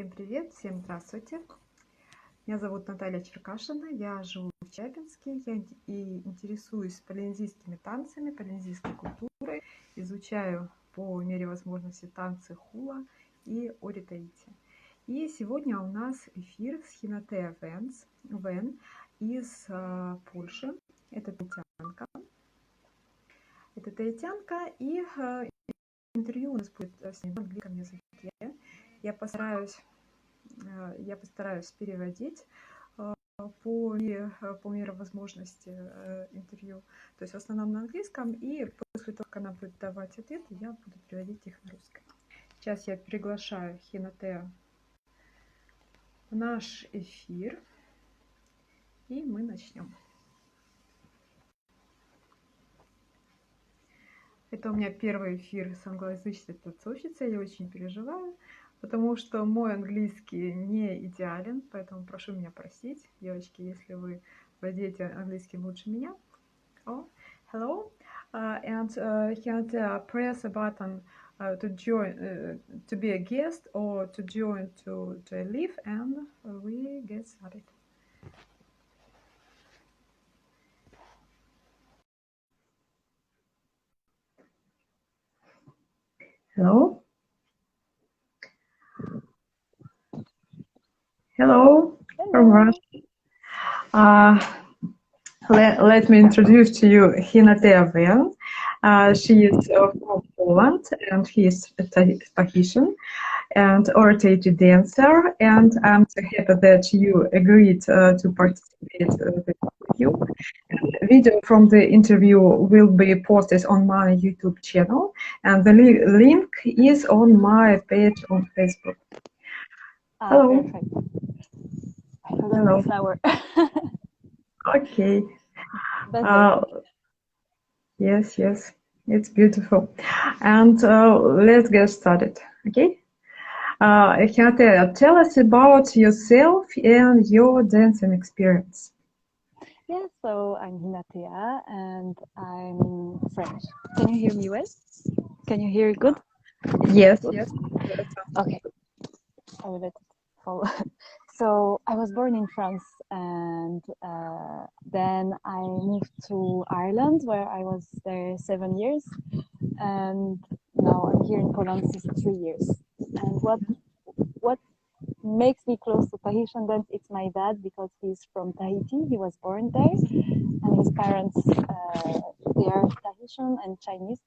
Всем привет, всем здравствуйте. Меня зовут Наталья Черкашина, я живу в Челябинске и интересуюсь полинезийскими танцами, полинезийской культурой, изучаю по мере возможности танцы хула и ори Таити. И сегодня у нас эфир с Хинатеа Ванн из Польши. Это таитянка. И интервью у нас будет с ней на английском языке. Я постараюсь переводить по мере возможности интервью, то есть в основном на английском, и после того, как она будет давать ответы, я буду переводить их на русский. Сейчас я приглашаю Хинатеа в наш эфир, и мы начнем. Это у меня первый эфир с англоязычной танцовщицей, я очень переживаю, потому что мой английский не идеален, поэтому прошу меня простить, девочки, если вы владеете английским лучше меня. Hello, and Hinatea, press a button to join, to be a guest or to join to live, and we get started. Hello. Hello, from Russia. Let me introduce to you Hinatea Vannes. She is from Poland and she is a Tahitian and Taiti dancer. And I'm so happy that you agreed to participate with you. And the video from the interview will be posted on my YouTube channel, and the link is on my page on Facebook. Hello. Perfect. I forgot my flower. Okay. Yes, it's beautiful. And let's get started, okay? Hinatea, tell us about yourself and your dancing experience. Yeah, so I'm Hinatea and I'm French. Can you hear me well? Can you hear it good? Yes. Okay. I will let it follow. So I was born in France and then I moved to Ireland where I was there 7 years, and now I'm here in Poland since 3 years. And what makes me close to Tahitian dance, it's my dad, because he's from Tahiti. He was born there, and his parents they are Tahitian and Chinese.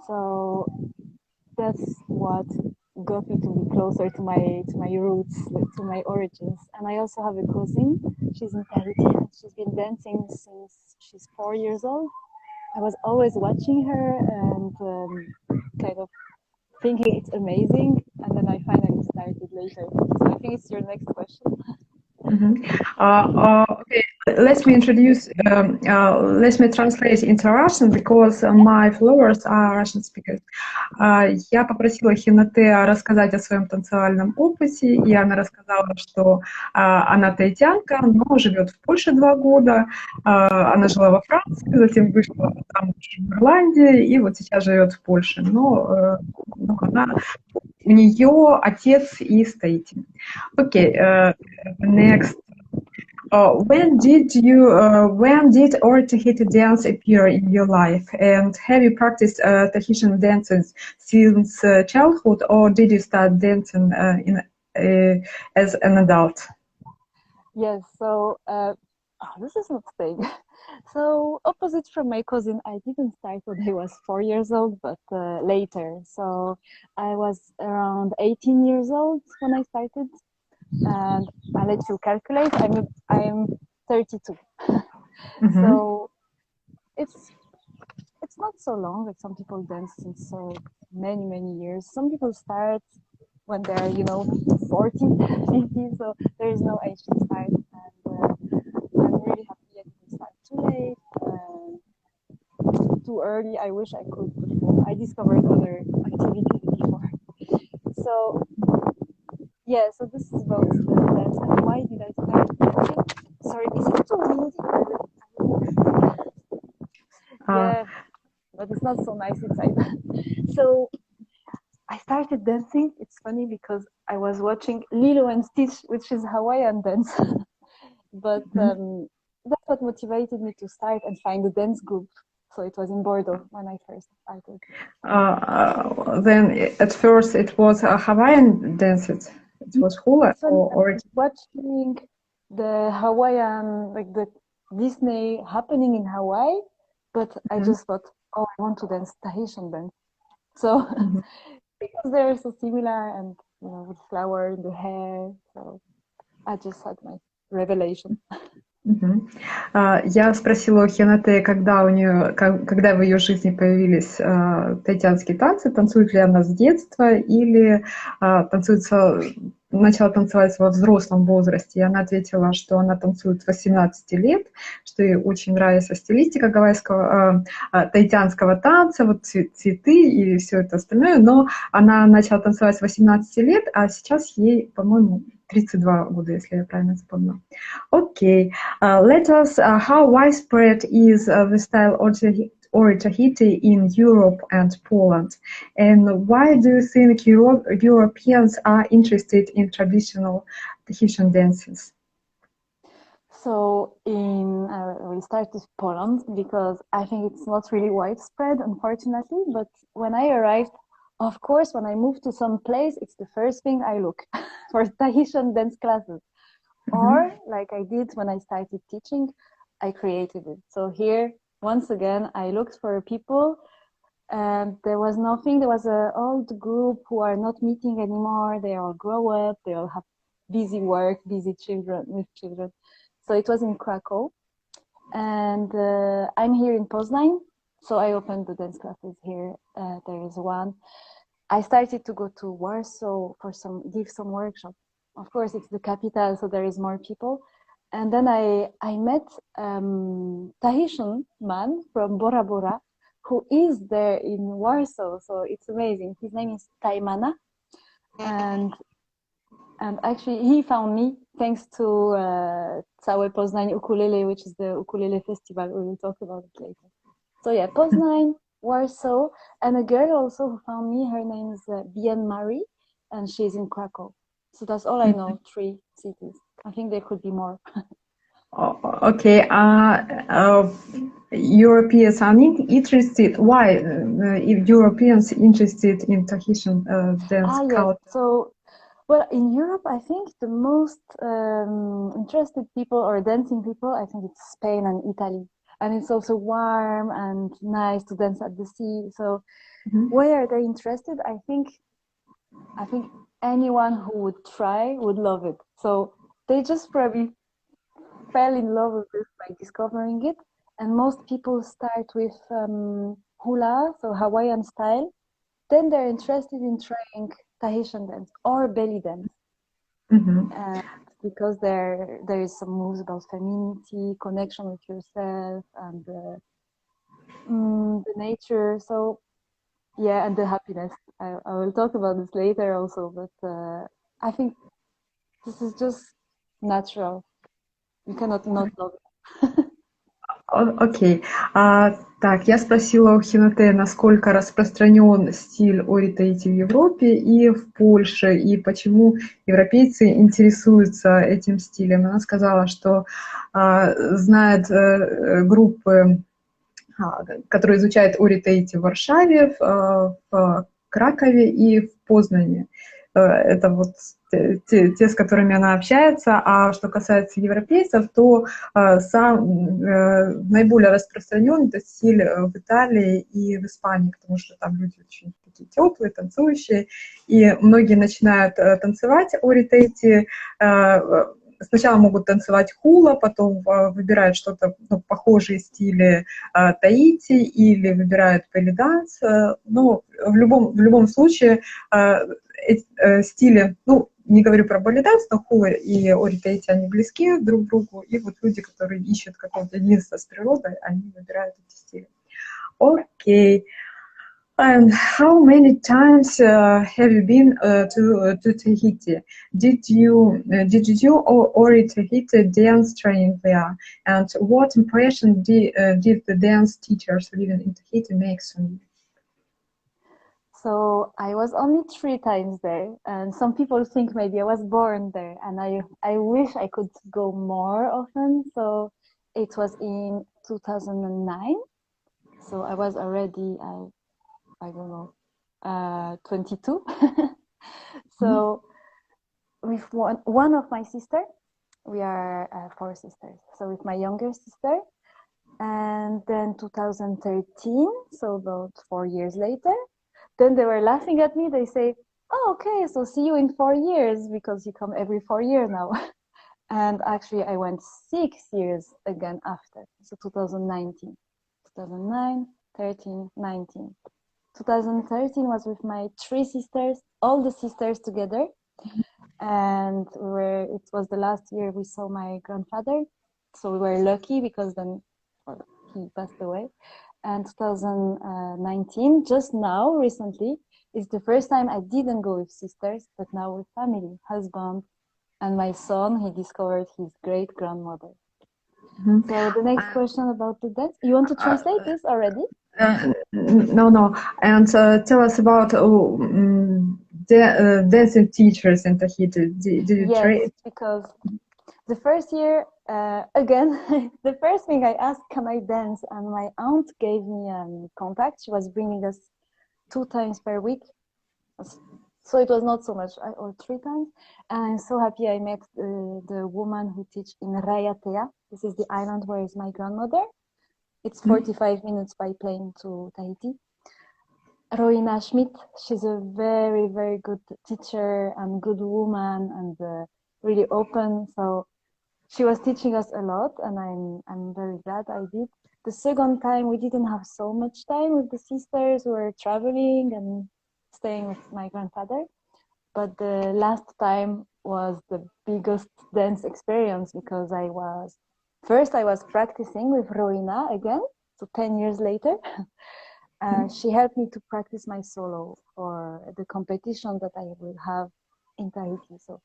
So that's what got me to be closer to my roots, to my origins. And I also have a cousin. She's in Tahiti and she's been dancing since she's 4 years old. I was always watching her and kind of thinking it's amazing, and then I finally started later. So I think it's your next question. Okay, let me translate into Russian, because my followers are Russian speakers. Я попросила Хинатеа рассказать о своем танцевальном опыте, и она рассказала, что она таитянка, но живет в Польше 2 года. Она жила во Франции, затем вышла замуж в Ирландии, и вот сейчас живет в Польше. Но у нее отец из Таити. Okay, next. When did Tahiti dance appear in your life? And have you practiced Tahitian dances since childhood, or did you start dancing as an adult? Yes, so this is not staying. So opposite from my cousin, I didn't start when I was 4 years old, but later. So I was around 18 years old when I started. And I'll let you calculate. I'm 32. So it's not so long. Like, some people dance since many years. Some people start when they're 40, 50. So there is no age to start. And I'm really happy I didn't start too late, too early. I wish I could, but I discovered other activities before. So yeah, so this is about the dance. And why did I start dancing? Sorry, is it too windy? Yeah, but it's not so nice inside. So I started dancing. It's funny because I was watching Lilo and Stitch, which is Hawaiian dance. But that's what motivated me to start and find a dance group. So it was in Bordeaux when I first started. Then at first it was a Hawaiian dance. It was hula, or watching the Hawaiian, like the Disney happening in Hawaii, but I just thought, oh, I want to dance Tahitian dance. So because they're so similar, and with flower in the hair, so I just had my revelation. Я спросила у Хинатеи, когда в ее жизни появились таитянские танцы, танцует ли она с детства или начала танцевать во взрослом возрасте. И она ответила, что она танцует с 18 лет, что ей очень нравится стилистика гавайского, таитянского танца, вот цветы и все это остальное, но она начала танцевать с 18 лет, а сейчас ей, по-моему, 32 года, если я правильно вспомнила. Okay, let us, how widespread is the style or Tahiti in Europe and Poland? And why do you think Europeans are interested in traditional Tahitian dances? So we start with Poland because I think it's not really widespread, unfortunately, but when I arrived, of course, when I move to some place, it's the first thing I look for Tahitian dance classes. Or, like I did when I started teaching, I created it. So here, once again, I looked for people, and there was nothing. There was an old group who are not meeting anymore. They all grow up. They all have busy work, busy children with children. So it was in Krakow. And I'm here in Poznań. So I opened the dance classes here. There is one. I started to go to Warsaw for give some workshops. Of course, it's the capital, so there is more people. And then I met Tahitian man from Bora Bora, who is there in Warsaw. So it's amazing. His name is Taimana, and actually he found me thanks to Całe Poznań Ukulele, which is the ukulele festival. We will talk about it later. So yeah, Poznań, Warsaw, and a girl also who found me. Her name is Bien Marie, and she's in Krakow. So that's all I know, 3 cities. I think there could be more. Okay, Europeans are interested. Why Europeans interested in Tahitian dance culture? Yes. So, well, in Europe, I think the most interested people or dancing people, I think it's Spain and Italy. And it's also warm and nice to dance at the sea. So why are they interested? I think anyone who would try would love it. So they just probably fell in love with this by discovering it. And most people start with hula, so Hawaiian style. Then they're interested in trying Tahitian dance or belly dance. Because there is some moves about femininity, connection with yourself, and the nature. So yeah, and the happiness. I will talk about this later also, but I think this is just natural. You cannot not love it. Окей. Так, я спросила у Хинатеи, насколько распространен стиль ори Таити в Европе и в Польше, и почему европейцы интересуются этим стилем. Она сказала, что знает группы, которые изучают ори Таити в Варшаве, в Кракове и в Познане. Это вот те, с которыми она общается. А что касается европейцев, то наиболее распространен этот стиль в Италии и в Испании, потому что там люди очень такие теплые, танцующие, и многие начинают танцевать ори Таити. Сначала могут танцевать хула, потом выбирают что-то похожие стили Таити или выбирают белли-данс. Но в любом случае стили, не говорю про белли-данс, но хула и ори Таити, они близки друг к другу. И вот люди, которые ищут какого-то единства с природой, они выбирают эти стили. Окей. And how many times have you been to Tahiti? Did you ori Tahiti dance training there? And what impression did the dance teachers living in Tahiti make on you? So I was only 3 times there, and some people think maybe I was born there, and I wish I could go more often. So it was in 2009. So I was already, I don't know, 22. So with one of my sisters, we are 4 sisters. So with my younger sister, and then 2013, so about 4 years later, then they were laughing at me. They say, "Oh, okay, so see you in 4 years because you come every 4 years now." And actually, I went 6 years again after. So 2019, 2009, 13, 19. 2013 was with my 3 sisters, all the sisters together. And it was the last year we saw my grandfather. So we were lucky because then he passed away. And 2019, just now, recently, is the first time I didn't go with sisters, but now with family, husband, and my son. He discovered his great-grandmother. So the next question about the dance. You want to translate this already? No. And tell us about dancing teachers in Tahiti. Did you Yes, because the first year, again, the first thing I asked, can I dance? And my aunt gave me contact. She was bringing us 2 times per week. So it was not so much, or 3 times. And I'm so happy I met the woman who teach in Hinatea. This is the island where is my grandmother. It's 45 minutes by plane to Tahiti. Roina Schmidt, she's a very, very good teacher and good woman and really open. So she was teaching us a lot, and I'm very glad I did. The second time, we didn't have so much time with the sisters. We were traveling and staying with my grandfather. But the last time was the biggest dance experience because I was practicing with Roina again, so 10 years later. She helped me to practice my solo for the competition that I will have in Tahiti. So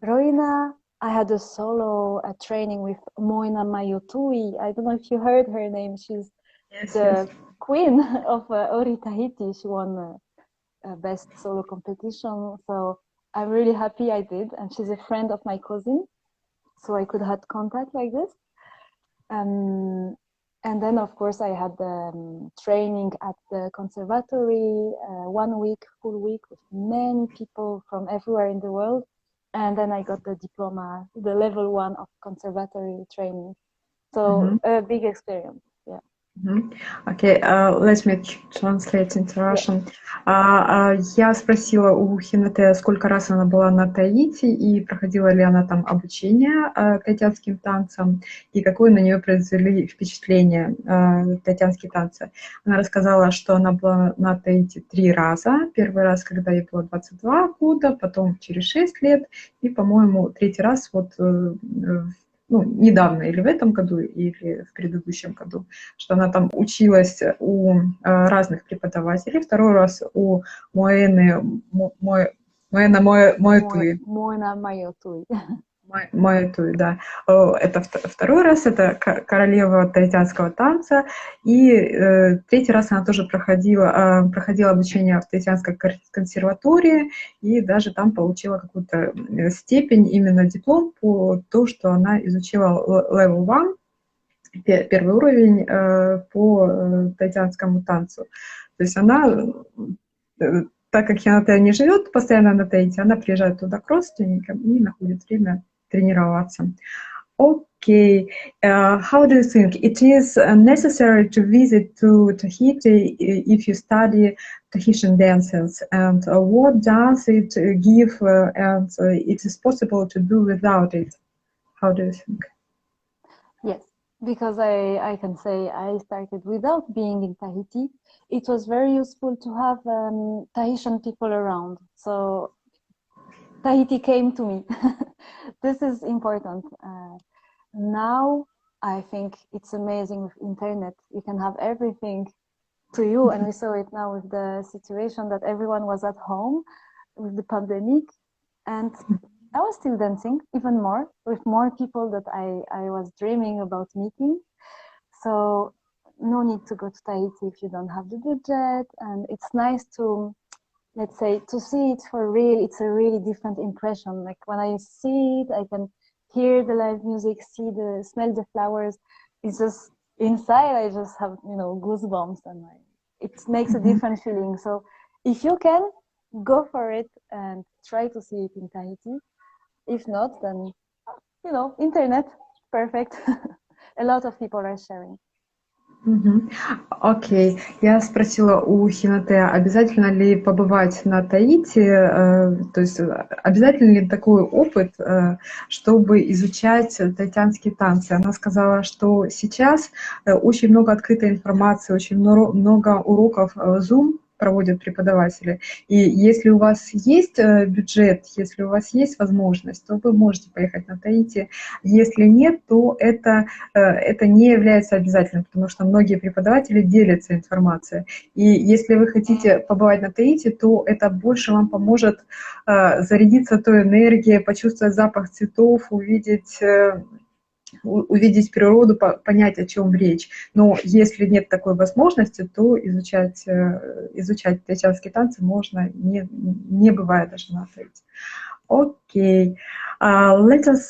Roina, I had a solo training with Moina Mayotui. I don't know if you heard her name. She's the queen of Ori Tahiti. She won best solo competition. So I'm really happy I did. And she's a friend of my cousin. So I could have contact like this. And then, of course, I had training at the conservatory, 1 week, full week, with many people from everywhere in the world. And then I got the diploma, the level 1 of conservatory training. So a big experience, yeah. Okay, let me translate into Russian. Я спросила у Хинатея, сколько раз она была на Таити и проходила ли она там обучение таитянским танцам и какое на нее произвели впечатление таитянские танцы. Она рассказала, что она была на Таити 3 раза. Первый раз, когда ей было 22 года, потом через 6 лет и, по-моему, 3-й раз вот недавно, или в этом году, или в предыдущем году, что она там училась у разных преподавателей. 2-й раз у Моэны Моэтуи. Моэна Моэтуи. Моэтуи, да. Это 2-й раз, это королева таитянского танца. И 3-й раз она тоже проходила обучение в таитянской консерватории и даже там получила какую-то степень, именно диплом по тому, что она изучила level 1, 1-й уровень по таитянскому танцу. То есть она, так как Хинатеа не живет постоянно на Таити, она приезжает туда к родственникам и находит время тренироваться. Okay, how do you think it is necessary to visit to Tahiti if you study Tahitian dances, and what does it give, and it is possible to do without it? How do you think? Yes, because I can say I started without being in Tahiti. It was very useful to have Tahitian people around. So Tahiti came to me. This is important. Now I think it's amazing with internet. You can have everything to you, and we saw it now with the situation that everyone was at home with the pandemic, and I was still dancing even more with more people that I was dreaming about meeting. So no need to go to Tahiti if you don't have the budget, and it's nice to let's say, to see it for real, it's a really different impression. Like when I see it, I can hear the live music, smell the flowers. It's just inside, I just have, goosebumps, and it makes a different feeling. So if you can, go for it and try to see it in Tahiti. If not, then, internet, perfect. A lot of people are sharing. Окей. Я спросила у Хинатеа, обязательно ли побывать на Таити, то есть обязательно ли такой опыт, чтобы изучать таитянские танцы. Она сказала, что сейчас очень много открытой информации, очень много уроков Zoom проводят преподаватели. И если у вас есть бюджет, если у вас есть возможность, то вы можете поехать на Таити. Если нет, то это не является обязательным, потому что многие преподаватели делятся информацией. И если вы хотите побывать на Таити, то это больше вам поможет зарядиться той энергией, почувствовать запах цветов, увидеть природу, понять, о чем речь. Но если нет такой возможности, то изучать таитянские танцы можно, не бывая даже на Таити. Окей. Let us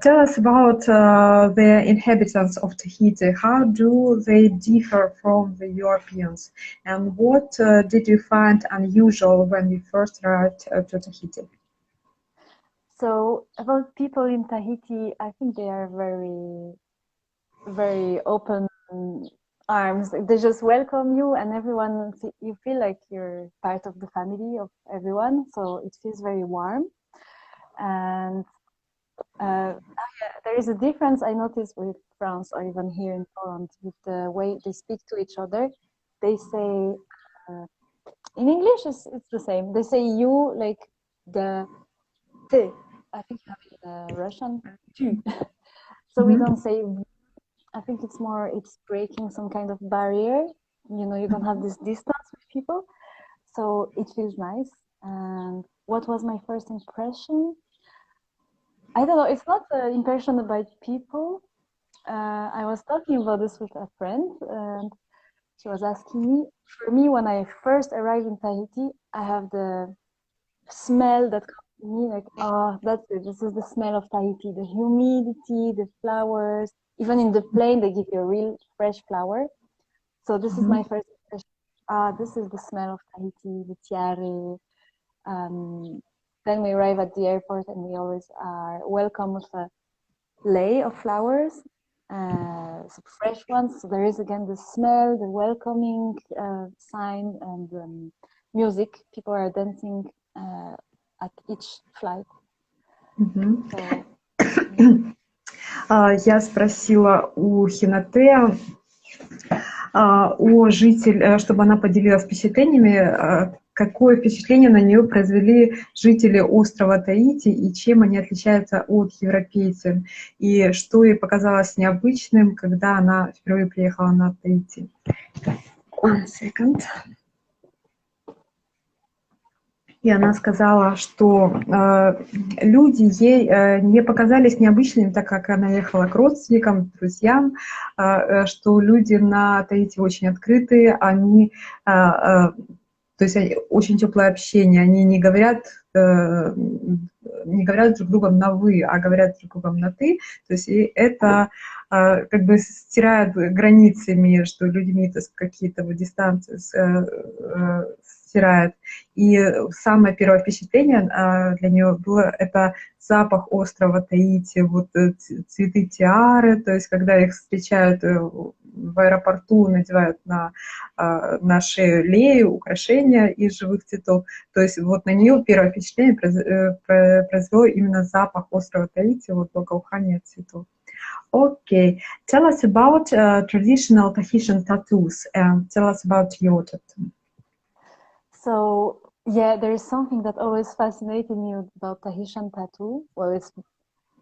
tell us about the inhabitants of Tahiti. How do they differ from the Europeans? And what did you find unusual when you first arrived to Tahiti? So about people in Tahiti, I think they are very, very open arms. They just welcome you, and you feel like you're part of the family of everyone. So it feels very warm. And there is a difference I noticed with France, or even here in Poland, with the way they speak to each other. They say, in English it's the same. They say you like the te. I think you have it in Russian, tu. So we don't say. I think it's breaking some kind of barrier. You don't have this distance with people. So it feels nice. And what was my first impression? I don't know. It's not an impression about people. I was talking about this with a friend, and she was asking me. For me, when I first arrived in Tahiti, I have the smell that comes to me, like, that's it. This is the smell of Tahiti. The humidity, the flowers. Even in the plane, they give you a real fresh flower. So this is my first impression. This is the smell of Tahiti, the tiare. Then we arrive at the airport, and we always are welcome with a lei of flowers, some fresh ones. So there is again the smell, the welcoming sign, and music. People are dancing at each flight. Я спросила у Хинатеа, чтобы она поделилась впечатлениями, какое впечатление на нее произвели жители острова Таити и чем они отличаются от европейцев, и что ей показалось необычным, когда она впервые приехала на Таити. One second. И она сказала, что люди ей не показались необычными, так как она ехала к родственникам, к друзьям, что люди на Таити очень открытые, то есть очень теплое общение, они не говорят друг другом на «вы», а говорят друг другом на «ты», то есть и это как бы стирает границы между людьми, то есть какие-то дистанции стирает. И самое первое впечатление для нее было это запах острова Таити, цветы тиары, то есть когда их встречают в аэропорту, надевают на шею лею, украшения из живых цветов. То есть на нее первое впечатление произвело именно запах острова Таити, благоухание цветов. Okay, tell us about traditional Tahitian tattoos and tell us about your tattoo. So, yeah, there is something that always fascinated me about Tahitian tattoo. Well,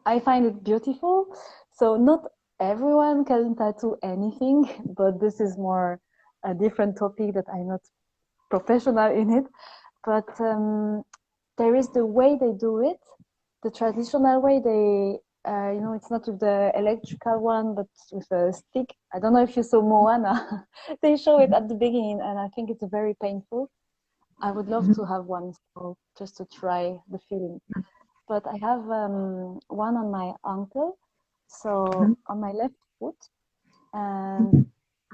I find it beautiful. So not everyone can tattoo anything, but this is more a different topic that I'm not professional in it. But there is the way they do it, the traditional way. It's not with the electrical one, but with a stick. I don't know if you saw Moana. They show it at the beginning, and I think it's very painful. I would love to have one, so just to try the feeling. But I have one on my ankle, so on my left foot, and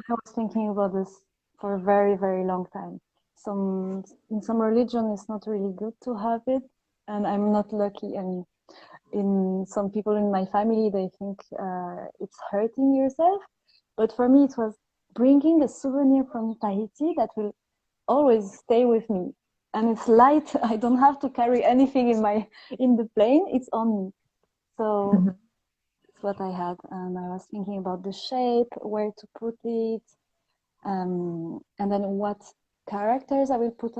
I was thinking about this for a very, very long time. In some religion, it's not really good to have it, and I'm not lucky. And in some people in my family, they think it's hurting yourself. But for me, it was bringing a souvenir from Tahiti that will always stay with me. And it's light. I don't have to carry anything in the plane. It's on me. So that's what I had. And I was thinking about the shape, where to put it, and then what characters I will put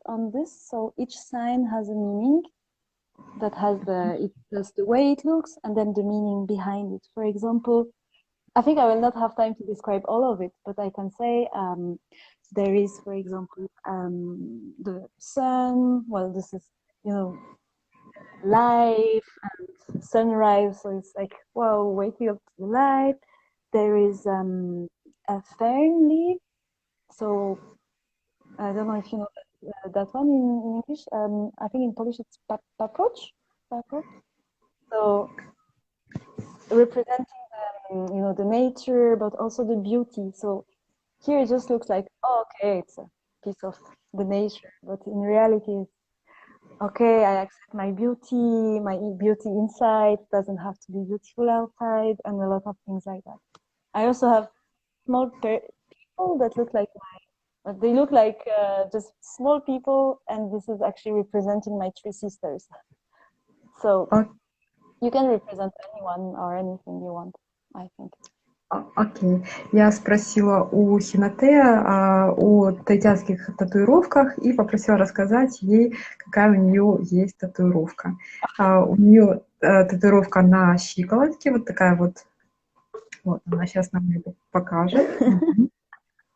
on this. So each sign has a meaning that has the way it looks, and then the meaning behind it. For example, I think I will not have time to describe all of it, but I can say there is, for example, the sun. Well, this is, life and sunrise. So it's like, wow, waking up to the light. There is a fern leaf. So I don't know if you know that one in English. I think in Polish it's paproć. So representing the nature, but also the beauty. So here it just looks like, oh, okay, it's a piece of the nature, but in reality, it's, okay, I accept my beauty inside doesn't have to be beautiful outside, and a lot of things like that. I also have small people that look like they look like just small people, and this is actually representing my 3 sisters. So you can represent anyone or anything you want, I think. Окей. Я спросила у Хинатеа о таитянских татуировках и попросила рассказать ей, какая у нее есть татуировка. У нее татуировка на щиколотке, вот такая вот. Вот, она сейчас нам это покажет.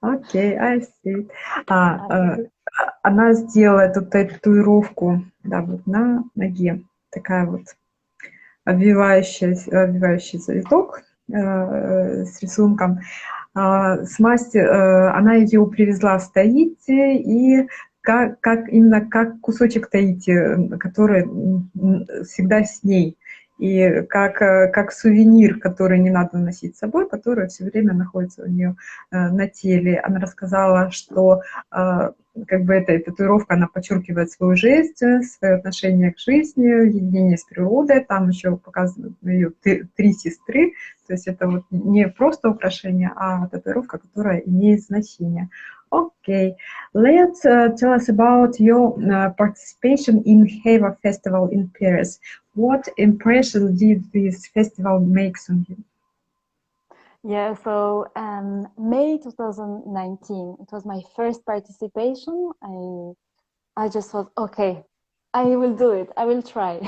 Окей, I see. Она сделала эту татуировку, да, вот на ноге. Такая вот обвивающий завиток с рисунком. Она ее привезла с Таити, и именно как кусочек Таити, который всегда с ней. И как сувенир, который не надо носить с собой, который все время находится у нее на теле. Она рассказала, что эта татуировка, она подчеркивает свою жизнь, свое отношение к жизни, единение с природой. Там еще показаны ее 3 сестры. То есть это вот не просто украшение, а татуировка, которая имеет значение. Okay, let's tell us about your participation in Heyva festival in Paris. What impression did this festival make on you? Yeah, so May 2019, it was my first participation. I just thought, okay, I will do it. I will try.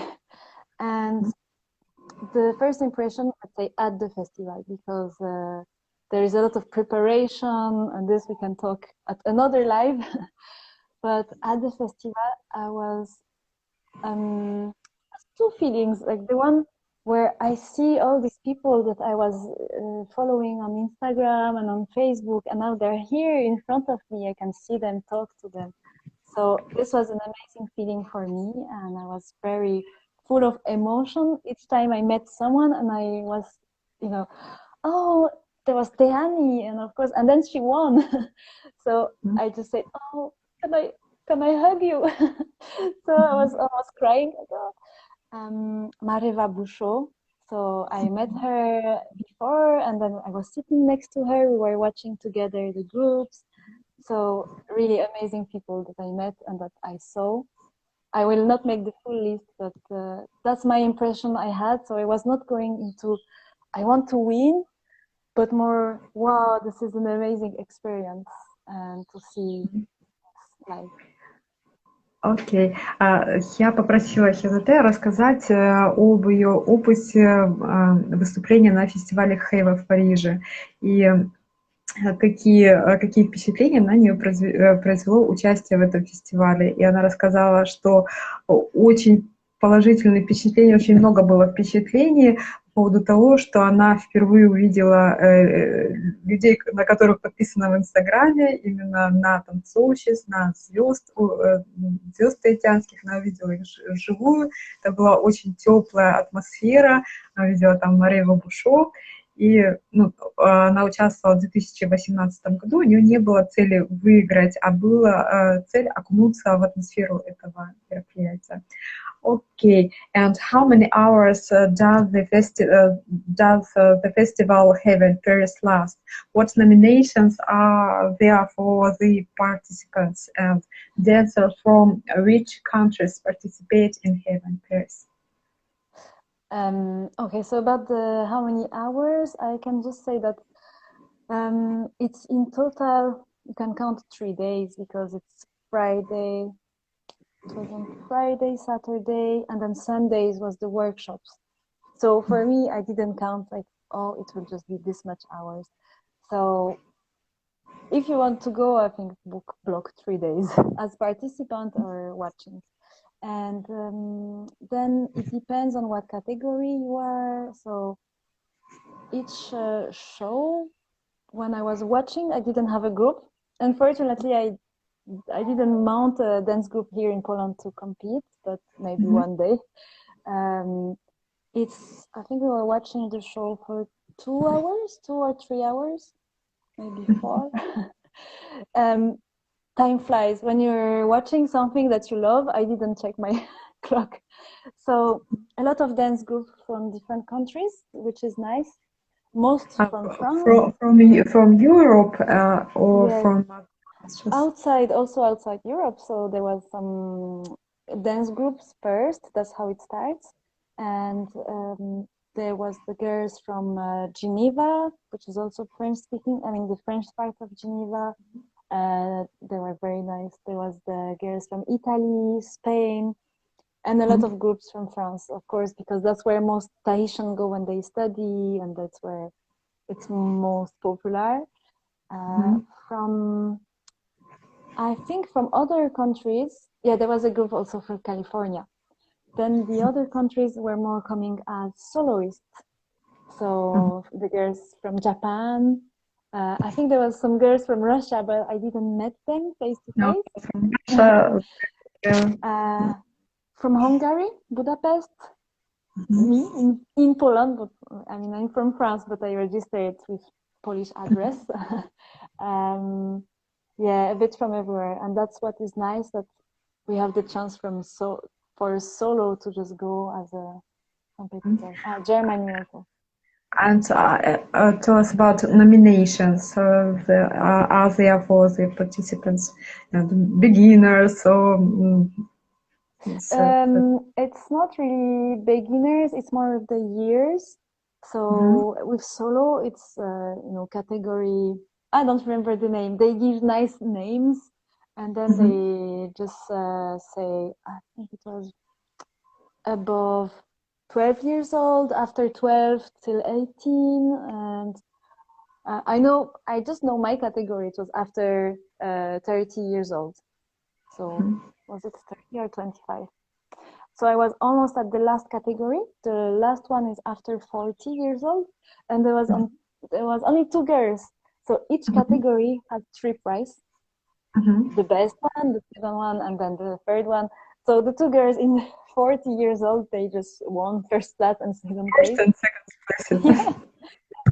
And the first impression, I'd say, at the festival, because there is a lot of preparation, and this we can talk at another live. But at the festival, I was 2 feelings. Like the one where I see all these people that I was following on Instagram and on Facebook, and now they're here in front of me. I can see them, talk to them. So this was an amazing feeling for me, and I was very full of emotion each time I met someone, and I was, oh, there was Tehani, and of course, and then she won. So I just said, oh, can I hug you? So I was almost crying. Mareva Bouchot. So I met her before, and then I was sitting next to her. We were watching together the groups. So really amazing people that I met and that I saw. I will not make the full list, but that's my impression I had. So I was not going into, I want to win, but more, wow, this is an amazing experience, and to see live. Окей. Я попросила Хинатеа рассказать об ее опыте выступления на фестивале Хейва в Париже и какие впечатления на нее произвело участие в этом фестивале. И она рассказала, что очень положительные впечатления, очень много было впечатлений. поводу того, что она впервые увидела людей, на которых подписано в Инстаграме, именно на танцовщиц, на звезд таитянских, она увидела их вживую. Это была очень теплая атмосфера, она видела там Мареева Бушо, и она участвовала в 2018 году, у нее не было цели выиграть, а была цель окунуться в атмосферу этого мероприятия. Okay, and how many hours does the festival have in Paris last? What nominations are there for the participants, and dancers from which countries participate in Heyva in Paris? Okay, so about the how many hours, I can just say that it's in total, you can count 3 days because it's Friday. It was on Friday, Saturday, and then Sundays was the workshops. So for me, I didn't count like, oh, it will just be this much hours. So if you want to go, I think block 3 days as participant or watching. And then it depends on what category you are. So each show, when I was watching, I didn't have a group. Unfortunately, I didn't mount a dance group here in Poland to compete, but maybe one day. I think we were watching the show for 2 hours, 2 or 3 hours, maybe 4. Time flies when you're watching something that you love. I didn't check my clock. So a lot of dance groups from different countries, which is nice. Most from France. From Europe or yes. from outside Europe. So there was some dance groups first. That's how it starts. And there was the girls from Geneva, which is also French speaking. I mean, the French part of Geneva. They were very nice. There was the girls from Italy, Spain, and a lot of groups from France, of course, because that's where most Tahitians go when they study, and that's where it's most popular. I think from other countries, there was a group also from California. Then the other countries were more coming as soloists. So the girls from Japan. I think there was some girls from Russia, but I didn't met them face to face. From Russia. From Hungary, Budapest. Me in Poland, but I mean I'm from France, but I registered with Polish address. A bit from everywhere, and that's what is nice, that we have the chance for a solo to just go as a competitor. Germany also. And tell us about nominations. Are there for the participants and beginners or? It's not really beginners. It's more of the years. So with solo, it's category. I don't remember the name. They give nice names, and then they just say, I think it was above 12 years old, after 12 till 18, and I just know my category. It was after 30 years old. So was it 30 or 25? So I was almost at the last category. The last one is after 40 years old, and there was only 2 girls. So each category had 3 prizes. The best one, the second one, and then the third one. So the 2 girls in 40 years old, they just won first place and second place. First and second place.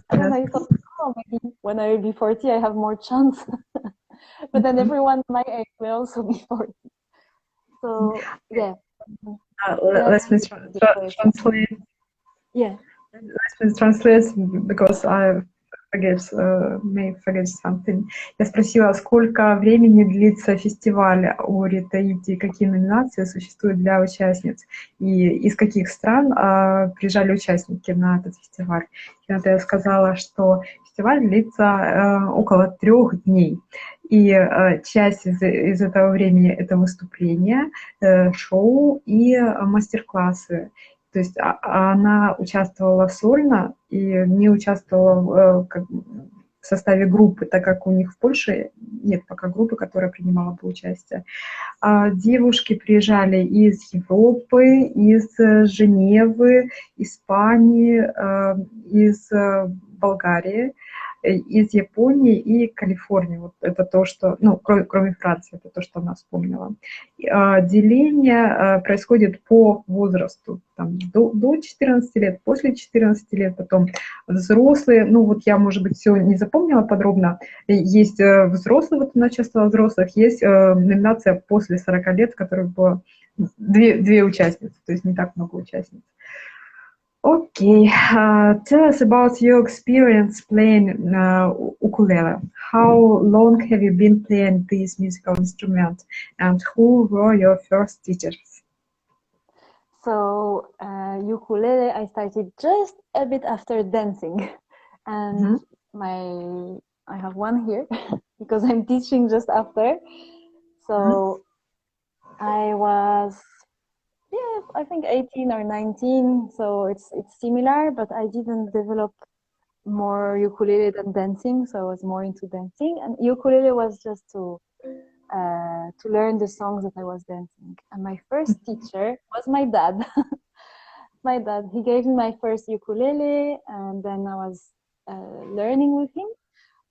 And then I thought, maybe when I will be 40, I have more chance. But then everyone my age will also be 40. So, let me translate. Yeah. Let me translate, because I may forget something. Я спросила, сколько времени длится фестиваль о Таити, какие номинации существуют для участниц, и из каких стран приезжали участники на этот фестиваль. Хинатеа сказала, что фестиваль длится около 3 дней. И часть из этого времени это выступления, шоу и мастер-классы. То есть она участвовала сольно и не участвовала в составе группы, так как у них в Польше нет пока группы, которая принимала бы участие. Девушки приезжали из Европы, из Женевы, Испании, из Болгарии, из Японии и Калифорнии. Вот это то, что, ну, кроме Франции, это то, что она вспомнила. Деление происходит по возрасту, там, до 14 лет, после 14 лет, потом взрослые, ну вот я, может быть, все не запомнила подробно, есть взрослые, вот она участвовала в взрослых, есть номинация после 40 лет, в которой было две участницы, то есть не так много участниц. Okay, tell us about your experience playing ukulele. How long have you been playing this musical instrument, and who were your first teachers? So ukulele, I started just a bit after dancing, and I have one here because I'm teaching just after. So I was, yeah, I think 18 or 19, so it's similar, but I didn't develop more ukulele than dancing, so I was more into dancing, and ukulele was just to learn the songs that I was dancing. And my first teacher was my dad. My dad, he gave me my first ukulele, and then I was learning with him.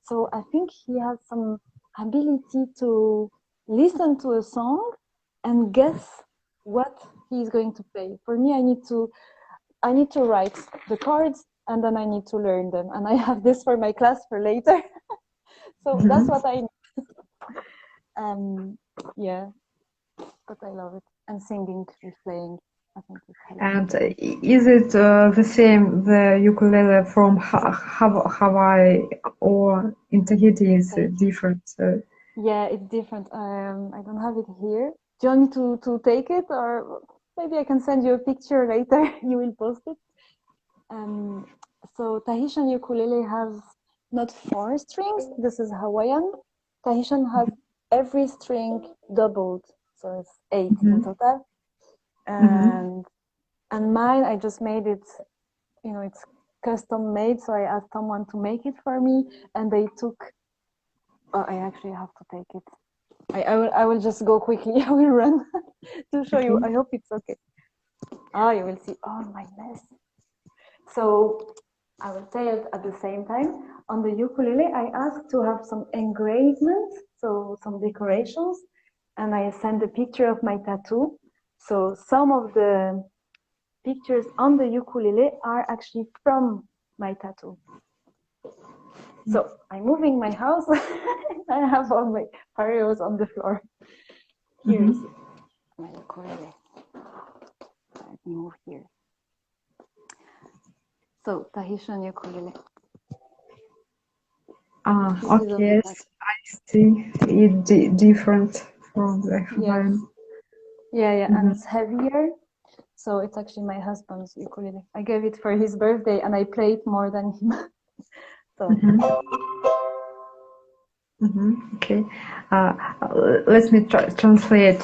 So I think he has some ability to listen to a song and guess what he's going to play. For me, I need to write the chords, and then I need to learn them. And I have this for my class for later. So that's what I need. Yeah, but I love it. And singing and playing, I think it's And is it the same, the ukulele from Hawaii or in Tahiti is different? Yeah, it's different. I don't have it here. Do you want me to take it, or maybe I can send you a picture later? You will post it. So Tahitian ukulele has not 4 strings. This is Hawaiian. Tahitian has every string doubled, so it's 8 in total. And mine, I just made it. You know, it's custom made, so I asked someone to make it for me, and they took. Oh, I actually have to take it. I will just go quickly. I will run to show you. I hope it's okay. Oh, you will see. Oh, my mess. So I will say it at the same time. On the ukulele, I asked to have some engravements, so some decorations, and I sent a picture of my tattoo. So some of the pictures on the ukulele are actually from my tattoo. So I'm moving my house. I have all my Oreos on the floor. Here's my ukulele. Let me move here. So Tahitian ukulele. Okay, I see. It's different from the Hawaiian. Yeah, and it's heavier. So it's actually my husband's ukulele. I gave it for his birthday, and I played more than him. So. Okay. Let me translate.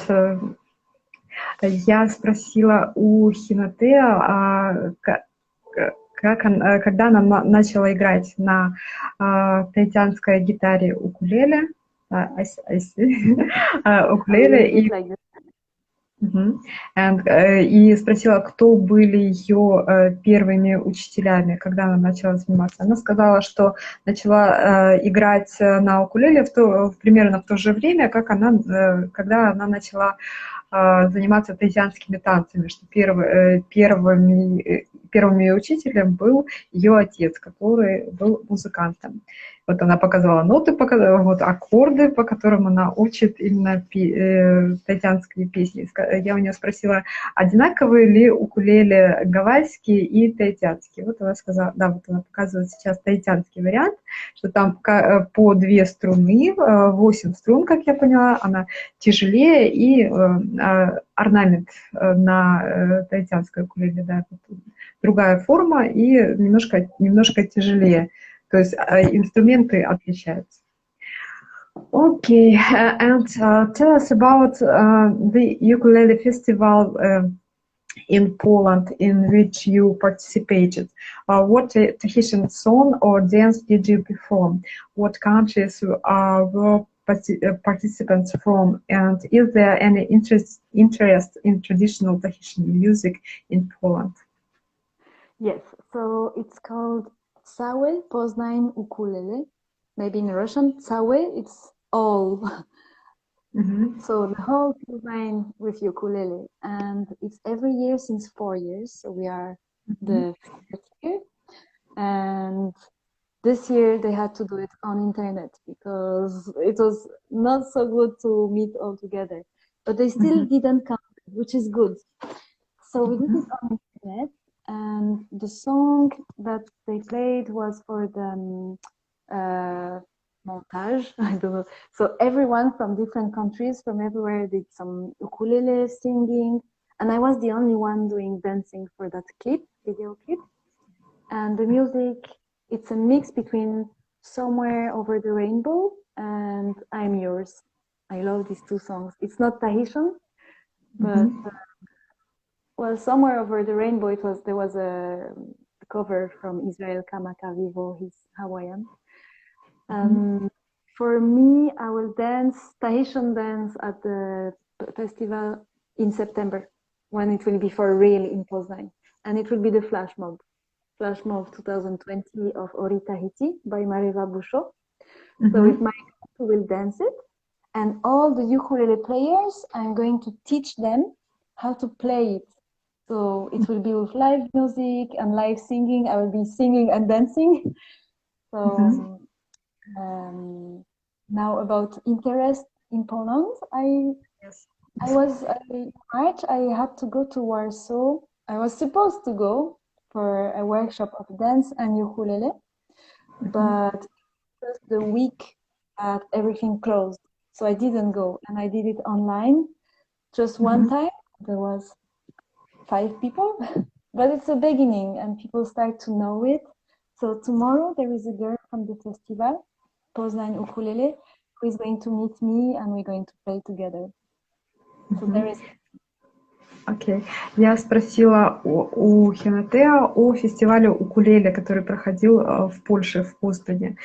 Я спросила у Хинатеа, когда она начала играть на таитянской гитаре укулеле, укулеле и спросила, кто были ее первыми учителями, когда она начала заниматься. Она сказала, что начала играть на укулеле примерно в то же время, когда она начала заниматься таитянскими танцами, что первым ее учителем был ее отец, который был музыкантом. Вот она показала ноты, вот аккорды, по которым она учит именно таитянские песни. Я у нее спросила, одинаковые ли укулеле гавайские и таитянские. Вот она сказала, да, вот она показывает сейчас таитянский вариант, что там по 2 струны, 8 струн, как я поняла, она тяжелее, и орнамент на таитянской укулеле, да, другая форма и немножко тяжелее. То есть инструменты отличаются. Okay, and tell us about the ukulele festival in Poland in which you participated? What Tahitian song or dance did you perform? What countries were participants from? And is there any interest in traditional Tahitian music in Poland? Yes, so it's called Całe Poznań Ukulele. Maybe in Russian, Całe, it's all. So the whole Poznań with ukulele. And it's every year since 4 years. So we are the 4th year. And this year they had to do it on internet because it was not so good to meet all together. But they still didn't come, which is good. So we did it on internet. And the song that they played was for the montage, I don't know. So everyone from different countries, from everywhere, did some ukulele singing. And I was the only one doing dancing for that video clip. And the music, it's a mix between Somewhere Over the Rainbow and I'm Yours. I love these two songs. It's not Tahitian, but well, Somewhere Over the Rainbow, there was a cover from Israel Kamaka Vivo, he's Hawaiian. For me, I will dance Tahitian dance at the festival in September, when it will be for real in Poznań. And it will be the Flash Mob 2020 of Ori Tahiti by Mareva Busho. So with my group, we will dance it. And all the ukulele players, I'm going to teach them how to play it. So it will be with live music and live singing. I will be singing and dancing. So now about interest in Poland, in March I had to go to Warsaw. I was supposed to go for a workshop of dance and ukulele, but just the week that everything closed, so I didn't go, and I did it online. Just one time, there was 5 people, but it's a beginning and people start to know it. So tomorrow there is a girl from the festival, Poznań Ukulele, who is going to meet me and we're going to play together. So there is... Окей. Я спросила у Хинатеа о фестивале укулеле, который проходил в Польше, в Познане.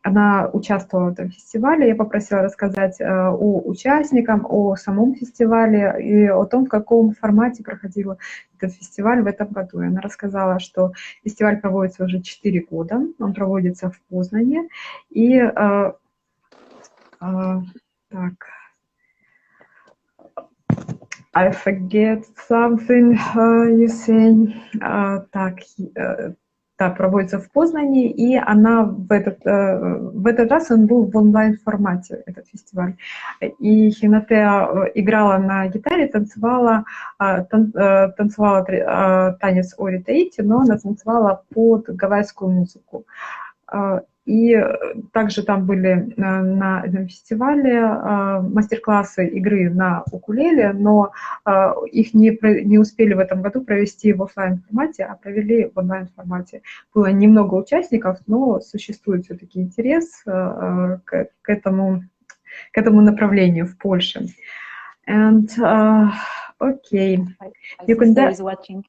Она участвовала в этом фестивале. Я попросила рассказать о участникам, о самом фестивале и о том, в каком формате проходил этот фестиваль в этом году. И она рассказала, что фестиваль проводится уже 4 года. Он проводится в Познане. И так... I forget something you say. Да, проводится в Познане, и она в этот раз он был в онлайн-формате, этот фестиваль. И Хинатеа играла на гитаре, танцевала танец Ори Таити, но она танцевала под гавайскую музыку. И также там были на этом фестивале мастер-классы игры на укулеле, но их не успели в этом году провести в офлайн-формате, а провели в онлайн-формате. Было немного участников, но существует все-таки интерес к этому направлению в Польше. And, okay. My sister is watching.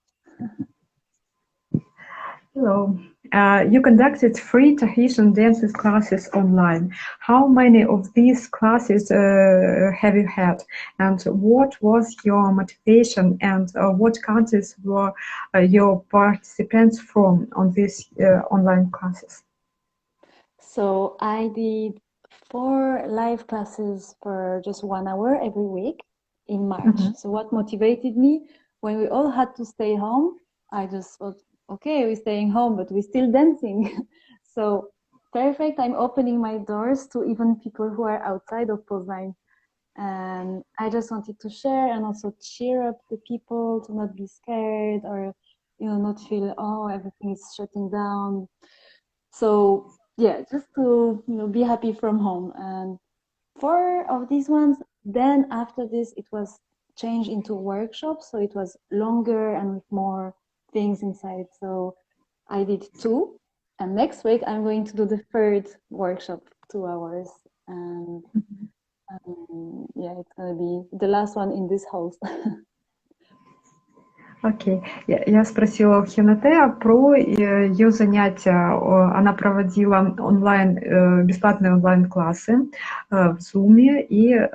Hello. You conducted 3 Tahitian dances classes online. How many of these classes have you had? And what was your motivation? And what countries were your participants from on these online classes? So I did 4 live classes for just 1 hour every week in March. So what motivated me? When we all had to stay home, I just thought, okay, we're staying home, but we're still dancing. So perfect, I'm opening my doors to even people who are outside of Poznań. And I just wanted to share and also cheer up the people to not be scared or, not feel, oh, everything is shutting down. So yeah, just to, be happy from home. And 4 of these ones, then after this, it was changed into workshops. So it was longer and with more things inside. So I did 2, and next week I'm going to do the 3rd workshop, 2 hours, and yeah, it's gonna be the last one in this house. Окей. Я спросила у Хинатеа про ее занятия. Она проводила бесплатные онлайн-классы в Zoom, и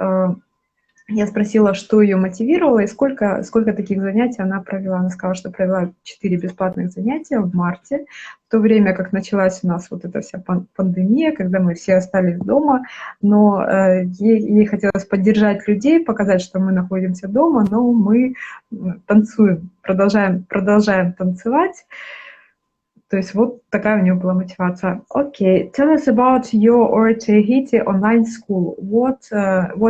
я спросила, что ее мотивировало и сколько таких занятий она провела. Она сказала, что провела 4 бесплатных занятия в марте, в то время как началась у нас вот эта вся пандемия, когда мы все остались дома, но ей хотелось поддержать людей, показать, что мы находимся дома, но мы танцуем, продолжаем танцевать. То есть вот такая у нее была мотивация. Okay, tell us about your Tahiti online school. What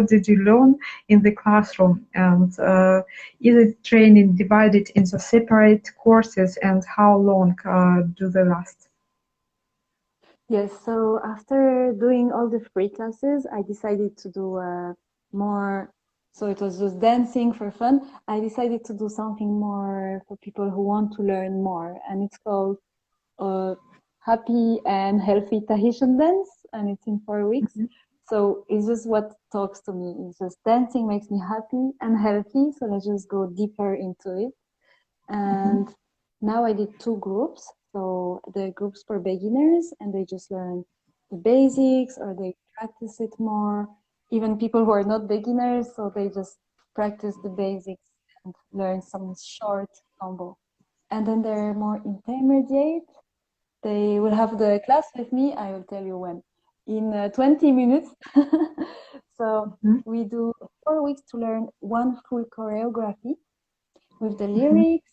did you learn in the classroom? And is it training divided into separate courses? And how long do they last? Yes, so after doing all the free classes, I decided to do more. So it was just dancing for fun. I decided to do something more for people who want to learn more, and it's called Happy and Healthy Tahitian Dance, and it's in 4 weeks. Mm-hmm. So it's just what talks to me. It's just dancing makes me happy and healthy. So let's just go deeper into it. And now I did 2 groups. So the groups for beginners, and they just learn the basics, or they practice it more. Even people who are not beginners, so they just practice the basics and learn some short combo. And then they're more intermediate. They will have the class with me. I will tell you when. In 20 minutes. So we do 4 weeks to learn 1 full choreography with the lyrics.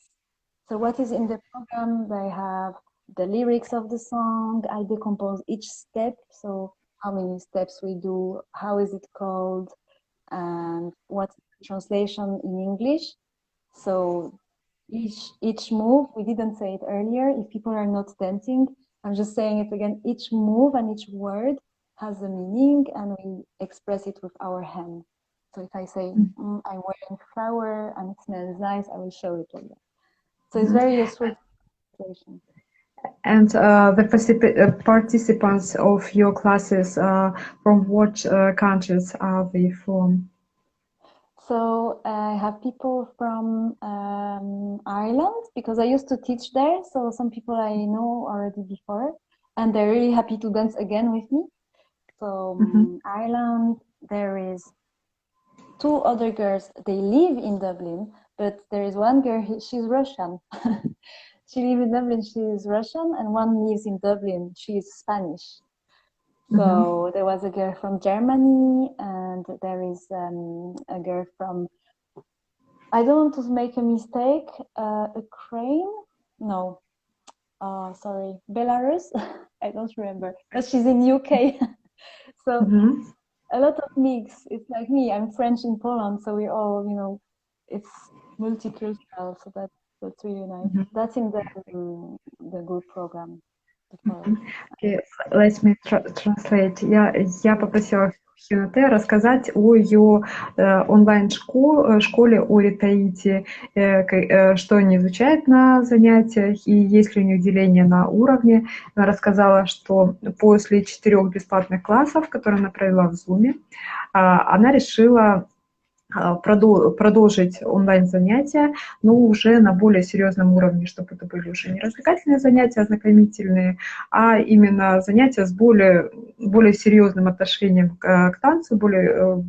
So what is in the program? They have the lyrics of the song. I decompose each step. So how many steps we do, how is it called, and what's the translation in English. So each move, we didn't say it earlier, if people are not dancing, I'm just saying it again, each move and each word has a meaning, and we express it with our hand. So if I say, I'm wearing flower and it smells nice, I will show it like that. So it's very useful. And the participants of your classes, from what countries are they from? So I have people from Ireland, because I used to teach there. So some people I know already before, and they're really happy to dance again with me. So Ireland, there is 2 other girls. They live in Dublin, but there is one girl, she's Russian. She lives in Dublin, she's Russian, and one lives in Dublin, she's Spanish. So there was a girl from Germany, and there is a girl from, I don't want to make a mistake, Ukraine? No. Sorry, Belarus? I don't remember. But she's in UK. So a lot of mix. It's like me, I'm French in Poland, so we're all, it's multicultural, so that's really nice. That's in the group program. Okay, let me translate. Я попросила Хинатеа рассказать о ее онлайн-школе о Таити, что они изучают на занятиях и есть ли у них деление на уровни. Она рассказала, что после 4 бесплатных классов, которые она провела в Zoom, она решила продолжить онлайн-занятия, но уже на более серьезном уровне, чтобы это были уже не развлекательные занятия, ознакомительные, а именно занятия с более серьезным отношением к танцу, более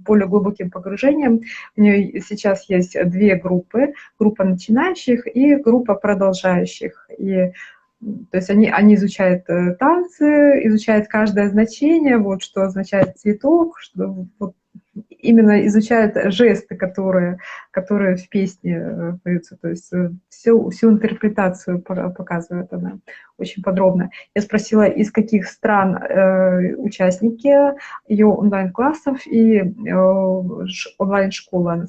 глубоким погружением. У нее сейчас есть 2 группы: группа начинающих и группа продолжающих. И то есть они изучают танцы, изучают каждое значение, вот что означает цветок, что вот, именно изучают жесты, которые в песне поются, то есть всю интерпретацию показывает она очень подробно. Я спросила, из каких стран участники ее онлайн-классов и онлайн-школы.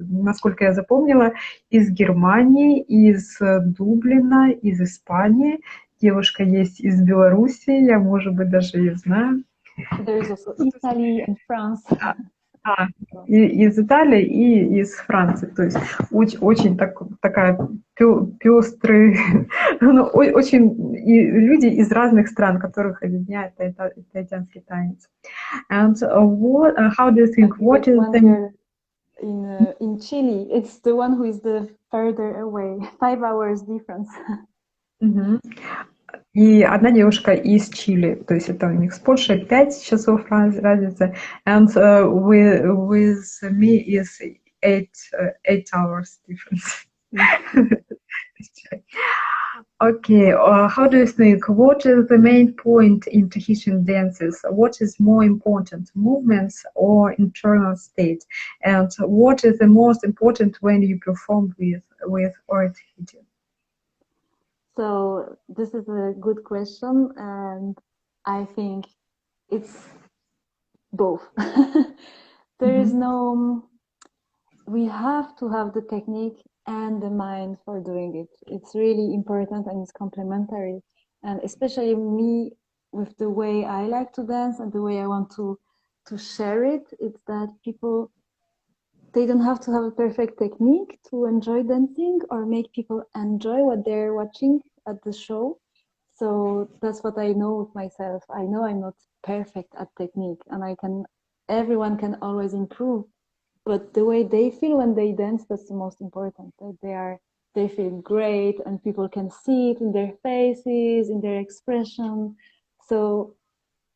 Насколько я запомнила, из Германии, из Дублина, из Испании. Девушка есть из Беларуси, я, может быть, даже ее знаю. There is also Italy and France. Из Италии и из Франции. То есть очень такая пестрый, очень и люди из разных стран, которых объединяет таитянский танец. And how do you think? What is the... in Chile. It's the one who is the further away, 5 hours difference. Мгм. И одна девушка из Чили, то есть это у них с Польшей 5 часов разница, and with me is 8 hours difference. Okay, how do you think? What is the main point in Tahitian dances? What is more important, movements or internal state? And what is the most important when you perform with or Tahiti? So this is a good question, and I think it's both. There is no, we have to have the technique and the mind for doing it. It's really important and it's complementary. And especially me, with the way I like to dance and the way I want to share it, it's that people, they don't have to have a perfect technique to enjoy dancing or make people enjoy what they're watching at the show. So that's what I know of myself. I know I'm not perfect at technique, and everyone can always improve. But the way they feel when they dance, that's the most important. That they feel great, and people can see it in their faces, in their expression. So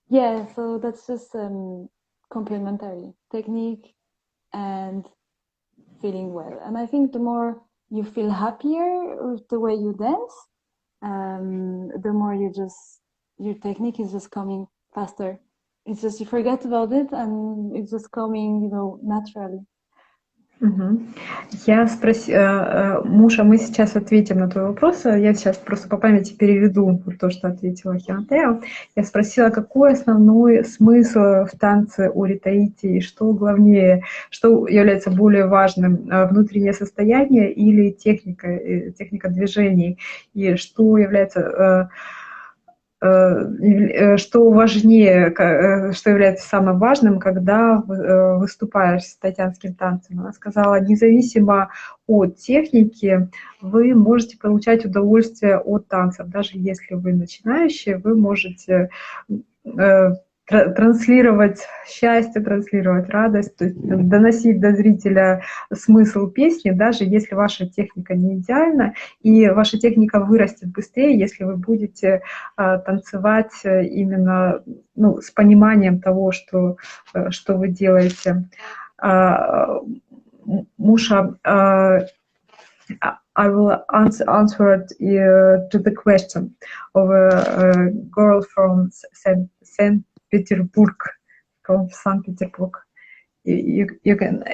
yeah, so that's just complementary technique and feeling well. And I think the more you feel happier with the way you dance, the more your technique is just coming faster. It's just you forget about it and it's just coming, naturally. Я спросила, Муша, мы сейчас ответим на твой вопрос. Я сейчас просто по памяти переведу то, что ответила Хинатеа. Я спросила, какой основной смысл в танце у Таити, и что главнее, что является более важным, внутреннее состояние или техника движений, и что является... что важнее, что является самым важным, когда выступаешь с таитянским танцем. Она сказала, независимо от техники, вы можете получать удовольствие от танцев. Даже если вы начинающие, вы можете транслировать счастье, транслировать радость, то есть доносить до зрителя смысл песни, даже если ваша техника не идеальна, и ваша техника вырастет быстрее, если вы будете танцевать именно с пониманием того, что вы делаете. Муша, I will answer to the question of a girl from St. Petersburg, from St. Petersburg. You can,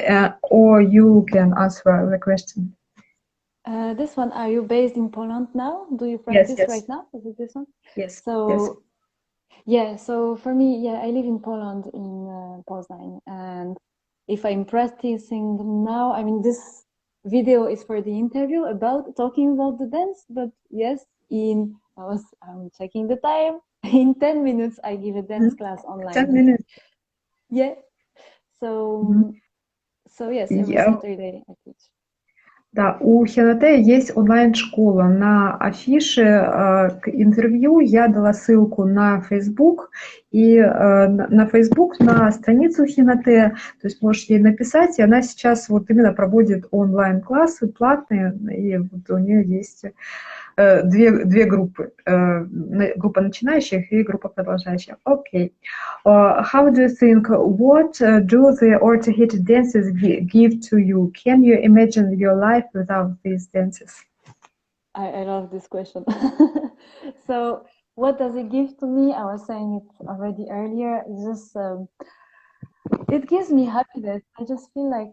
or you can answer the question. This one, are you based in Poland now? Do you practice right now? Is it this one? Yes. So, yes. Yeah, so for me, I live in Poland, in Poznań, and if I'm practicing now, I mean, this video is for the interview talking about the dance, but yes, I'm checking the time. In 10 minutes, I give a dance class online. 10 minutes. Yeah. So yes, every Saturday I teach. Да, у Хинатея есть онлайн-школа. На афише к интервью я дала ссылку на Facebook, и на Facebook, на страницу Хинатея, то есть можешь ей написать, и она сейчас вот именно проводит онлайн-классы платные, и вот у нее есть две группы, группа начинающих и группа продолжающих. Okay. How do you think, what do the Tahiti dances give to you? Can you imagine your life without these dances? I love this question. So what does it give to me? I was saying it already earlier. It's just, it gives me happiness. I just feel like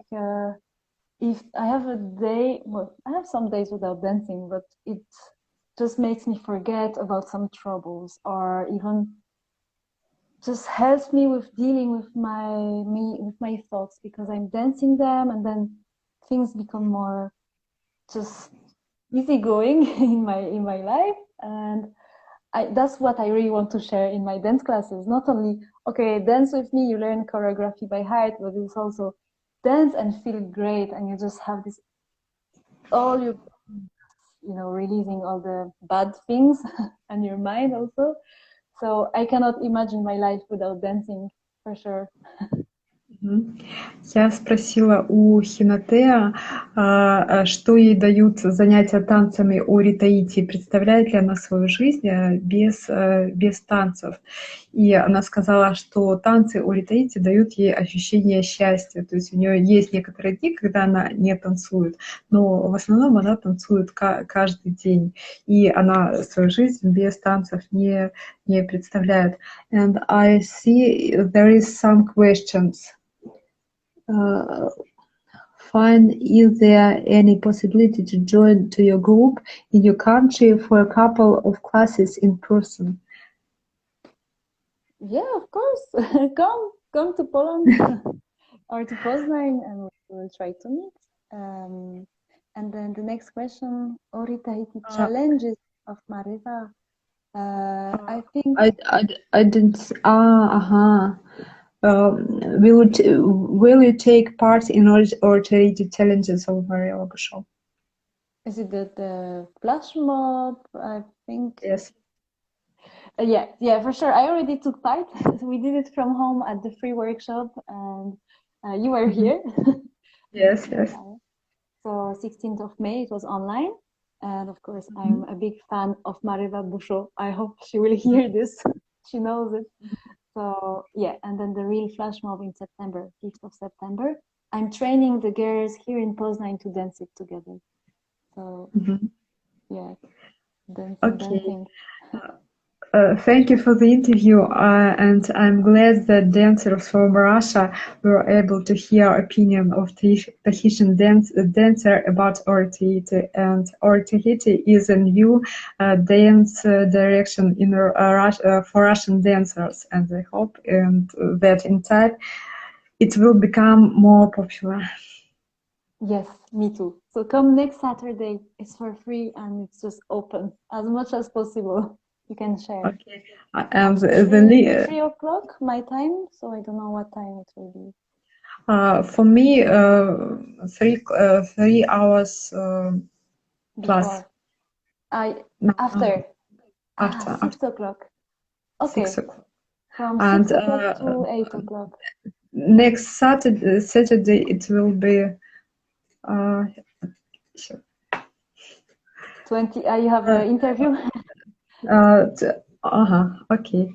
if I have a day, well, I have some days without dancing, but it just makes me forget about some troubles, or even just helps me with dealing with my thoughts, because I'm dancing them, and then things become more just easygoing in my life. And that's what I really want to share in my dance classes. Not only, okay, dance with me, you learn choreography by heart, but it's also dance and feel great, and you just have this, releasing all the bad things and your mind also. So I cannot imagine my life without dancing, for sure. Мгм. Я спросила у Хинатеа, что ей дают занятия танцами у Таити, представляет ли она свою жизнь без танцев. И она сказала, что танцы у Таити дают ей ощущение счастья. То есть у нее есть некоторые дни, когда она не танцует, но в основном она танцует каждый день. И она свою жизнь без танцев не представляет. And I see there is some questions. Find, is there any possibility to join to your group in your country for a couple of classes in person? Yeah, of course. Come to Poland or to Poznan, and we will try to meet. And then the next question, Tahiti challenges of Mariva. I think I didn't. Will you take part in or charity challenges of Maria Show? is it the flash mob? I think Yes. Yeah, for sure. I already took part. We did it from home at the free workshop, and you were here. Yes, yes. So 16th of May, it was online. And of course, I'm a big fan of Mariva Busho. I hope she will hear this. She knows it. So yeah, and then the real flash mob in September, 5th of September. I'm training the girls here in Poznan to dance it together. So yeah, dancing. Thank you for the interview, and I'm glad that dancers from Russia were able to hear opinion of Tahitian dancer about Tahiti. And Tahiti is a new dance direction in for Russian dancers, and I hope that in time it will become more popular. Yes, me too. So come next Saturday. It's for free and it's just open as much as possible. You can share. Okay. And the 3 o'clock my time, so I don't know what time it will be. For me, 3 hours plus. Before. After. After 6 o'clock. Okay. 6 o'clock. From And 6 o'clock to 8 o'clock. next Saturday it will be 20. You have an interview. Okay.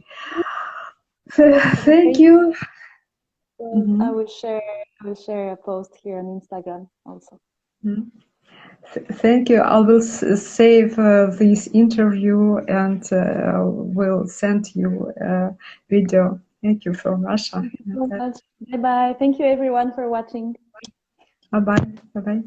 Thank you. I will share a post here on Instagram also. Thank you. I will save this interview and will send you a video. Thank you from Russia. Thank you so much. Bye bye. Thank you everyone for watching. Bye bye. Bye bye.